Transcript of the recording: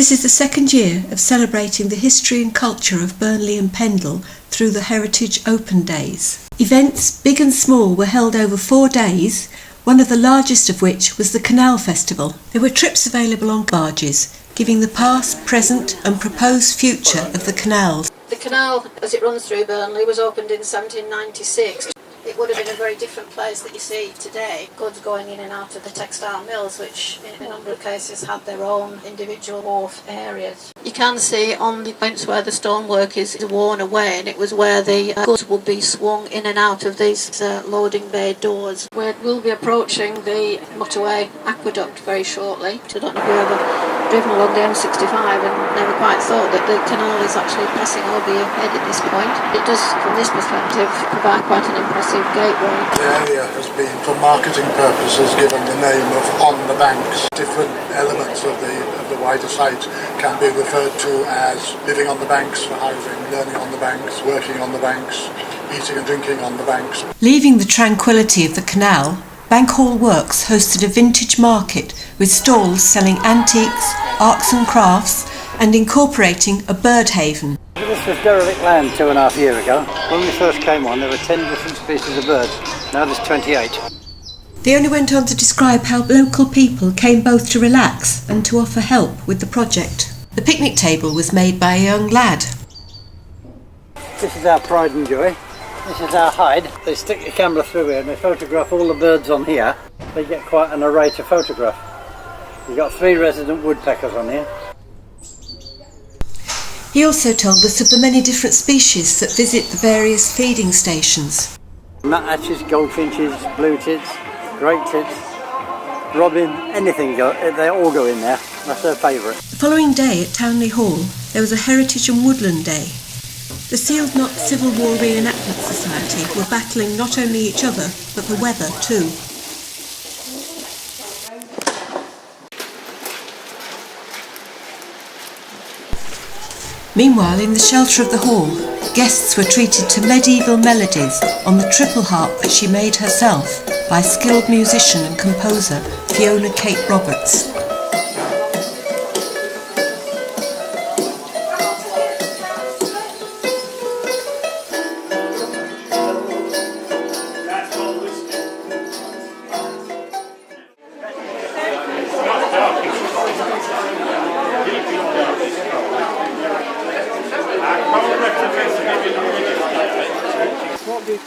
This is the second year of celebrating the history and culture of Burnley and Pendle through the Heritage Open Days. Events, big and small, were held over 4 days, one of the largest of which was the Canal Festival. There were trips available on barges, giving the past, present and proposed future of the canals. The canal, as it runs through Burnley, was opened in 1796. It would have been a very different place that you see today. Goods going in and out of the textile mills, which in a number of cases had their own individual wharf areas. You can see on the points where the stonework is worn away, and it was where the goods would be swung in and out of these loading bay doors. We'll be approaching the motorway aqueduct very shortly. I don't know if you've ever driven along the M65 and never quite thought that the canal is actually passing over your head at this point. It does, from this perspective, provide quite an impressive gateway. The area has been, for marketing purposes, given the name of On the Banks. Different elements of the wider site can be referred to as living on the banks for housing, learning on the banks, working on the banks, eating and drinking on the banks. Leaving the tranquility of the canal, Bank Hall Works hosted a vintage market with stalls selling antiques, arts and crafts, and incorporating a bird haven. This was derelict land 2.5 years ago. When we first came on, there were 10 different species of birds. Now there's 28. They only went on to describe how local people came both to relax and to offer help with the project. The picnic table was made by a young lad. This is our pride and joy. This is our hide. They stick the camera through here and they photograph all the birds on here. They get quite an array to photograph. We've got 3 resident woodpeckers on here. He also told us of the many different species that visit the various feeding stations. Nuthatches, goldfinches, blue tits, great tits, robin, anything, they all go in there. That's their favourite. The following day at Townley Hall, there was a Heritage and Woodland Day. The Sealed Knot Civil War Re-enactment Society were battling not only each other, but the weather too. Meanwhile, in the shelter of the hall, guests were treated to medieval melodies on the triple harp that she made herself by skilled musician and composer Fiona Kate Roberts. What we